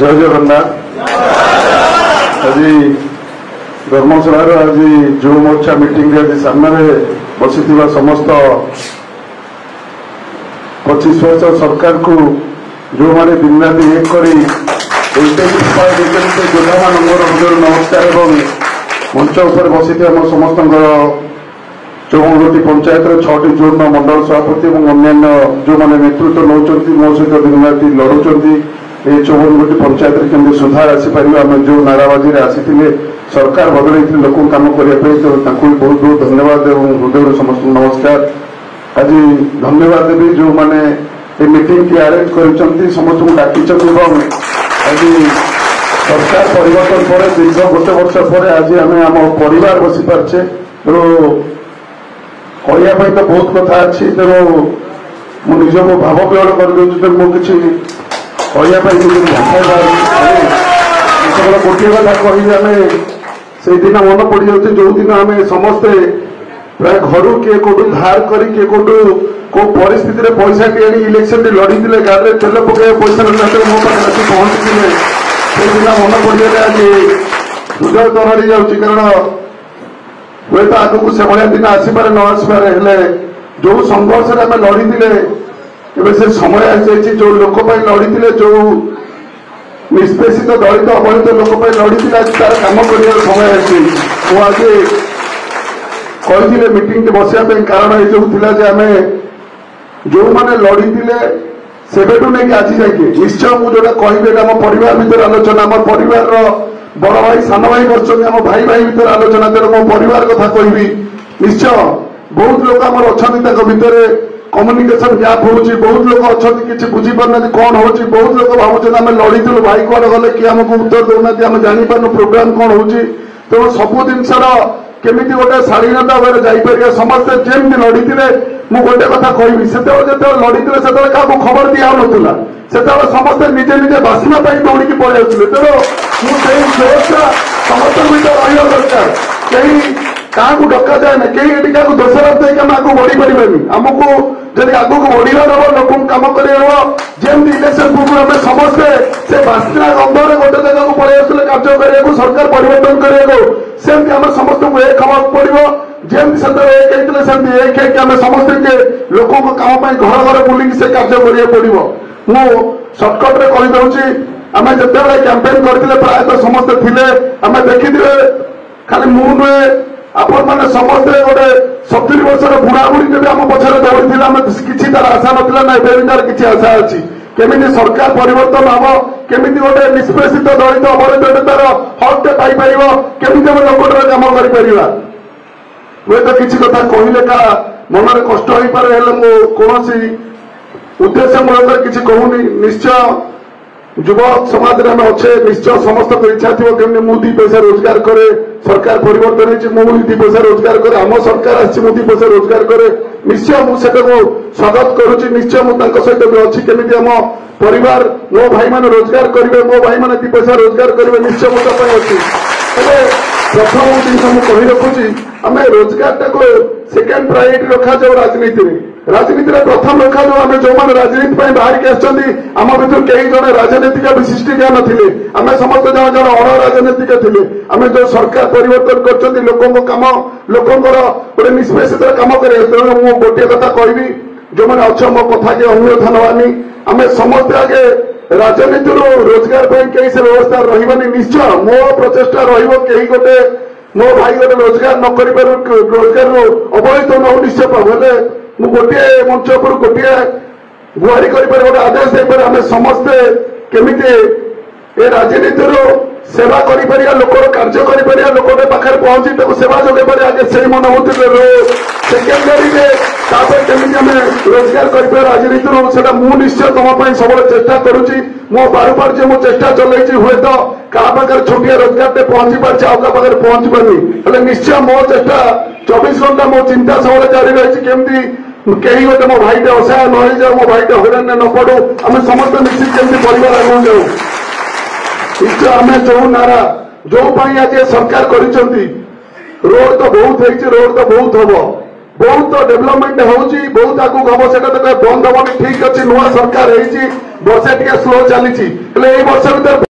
जय जगन्नाथ। आज धर्मशाला आज जो मोर्चा मीटिंग आज सामने बसी समस्त 25 वर्ष सरकार को जो मैंने दिन रात एक कर योद्धा मान हृदय नमस्कार और मंच उपर बसी समस्त चौगोटी पंचायत 6टी जोन मंडल सभापति और अन्य जो मैंने नेतृत्व नौ मो सहित दिन रात लड़ुंट ये 54 पंचायत केमती सुधार आसीपर आम जो नाराबाजी आसी सरकार बदल लोक कम करने तो बहुत बहुत धन्यवाद और हृदय समस्त नमस्कार। आज धन्यवाद देवी जो मैंने ये मीटिंग की अरेंज कर समस्त को डाकी आज सरकार परिवर्तन पर दीर्घ गोटे वर्ष पर आज आम आम परिवार बसी पार्चे कहवाई तो बहुत कथा अच्छी तेणु मुझे भाव विहल कर मुझे कहवाई गोटे कथा कही आम से दिन मन पड़ जाऊँ जो दिन आम समस्ते प्राय घर किए कौटू धार कर किए कौटू कौ परिस्थिति पैसा टी इलेक्शन लड़ी गाड़ी में तेल पकड़ पैसा मो पाखे पहुंची से दिन मन पड़गले आज हृदय तरड़ी जाऊँगी कारण हुए तो आग को से भाया दिन आसपे न आसपे जो संघर्ष आम लड़ी से समय आसी जो लोक लड़ी जो निष्पेषित दलित अवहेलित लोक लड़ी तार कम कर समय आसी आज कही मीटिंग बसापी कारण ये जो थिला आम जो मैंने लड़ी सेबेठू नहीं आज जाके निश्चय मुझे कहि आम परिवार भर आलोचना आम परिवार बड़ भाई सान भाई कर भाई भाई भर आलोचना तेरे मो परिवार कथा कहि निश्चय बहुत लोग आम अच्छा भितर कम्युनिकेशन गैप हो बहुत लोग अच्छा किसी बुझीपार कौन हो बहुत लोग भावुँ आम लड़ी भाई कौन गले किए आमको उत्तर दौना आम जापार प्रोग्राम कौन हो तेणु सब जिनसर केमिति गोटे शालीनता भाव जापर समस्ते जमी लड़ी मुझे गोटे कथा कहि से लड़ी से क्या खबर दिया से समस्ते निजे निजे बासना दौड़ी पड़े तेणु मुझे समस्त भर रहा दरकार कहीं क्या डका जाए ना कहीं क्या दोषारोप देख आम आगे बढ़ी पार्बानी आमको जब आग को बढ़ार हम लोक कम कर जमी इलेक्शन पूर्व आम समस्ते से बास्ना गंधर गोटे जगह को पड़े कार्य करने सरकार परिवर्तन करने सेमती आम समस्त को एक हवा पड़ो जमी से एक आम समस्ते लोक कम घर घर बुल से कार्य करा पड़ो मु सर्टकट कहीदे आम जिते कैंपेन करते प्रायतः समस्ते थे आम देखी खाली मु नुहे आपण मैंने समस्ते गोटे 70 वर्ष बुढ़ा बुढ़ी जब आम पछरे दौड़ी आम किसी तार आशा नाला ना तार किसी आशा अच्छी केमी सरकार परिवर्तन हम केमी गोटे निष्पेषित दलित अवहेलित तार हकटे पाइपर केमी आम लोकटर कम कर हुए तो किसी कथा कहले का मन में कष्ट हो पारे कौन उद्देश्यमूलक किसी कहूनी निश्चय युवक समाज में अच्छे निश्चय समस्त को इच्छा थी केमी मु 2 पैसा रोजगार करे सरकार परिवर्तन हो 2 पैसा रोजगार करे आम सरकार आसी 2 पैसा रोजगार करे निश्चय मुझे स्वागत करुच्ची निश्चय मुझे सहित भी अच्छी केमी आम परिवार मो भाई मैंने रोजगार करेंगे मो भाई मैंने 2 पैसा रोजगार करेंगे निश्चय मुझे अच्छी प्रथम जिन कही रखुची आम रोजगार टाक सेकेंड प्रायोरिटी रखा जाओ राजनीति प्रथम रखा जाओ आम जो मैंने राजनीति बाहर की आम भर कई जन राजनीतिक विशिष्टि ज्ञान थे आम समस्त जन जन अण राजनीतिक थे आम जो सरकार परिवर्तन कर लोकों कम लोकंर गोटे निष्पेषित कम कर तेणु मु गोटे कथा कहि जो मैंने अच्छा मो कथा के अनुरोध नवानी आम समस्ते आगे राजनीति रोजगार कई से व्यवस्था रही निश्चय मो प्रचेषा रही गोटे मो भाई गोटे रोजगार न कर रोजगार अवहेलित न निश्चय पाबे मु गोटे मंच पर गोटे गुहारी कर आदेश देपर आम समस्ते केमिति ए राजनीति सेवा कर लोकर कार्य कर लोक पाखे पहुंची सेवा जोगे पारे आगे से मनोभूति सेकेंडरी केमी आम रोजगार कर राजनीति से निश्चय तुम सब चेष्टा करुच्ची मो बारंबार जो चेष्टा चलती हुए तो क्या पाखे छोटिया रोजगार पहुंची पार्टी आगे पाखे पहुंची पार्टी निश्चय मो चेष्टा 24 घंटा मो चिंता सब जारी रही केमती कहीं गोटे मो भाईटे असहाय न हो जाओ मो भाईटे हईरान न पड़ू आम समस्त मिसी केमती परिवार आगे जाऊ निश्चय आम जो नारा जो आज सरकार कर रोड तो बहुत रोड तो बहुत हम बहुत डेभलपमेंट होची बहुत आगू हम से बंद हम ठीक अच्छी नुआ सरकार वर्षे टी स्लो चली वर्ष भर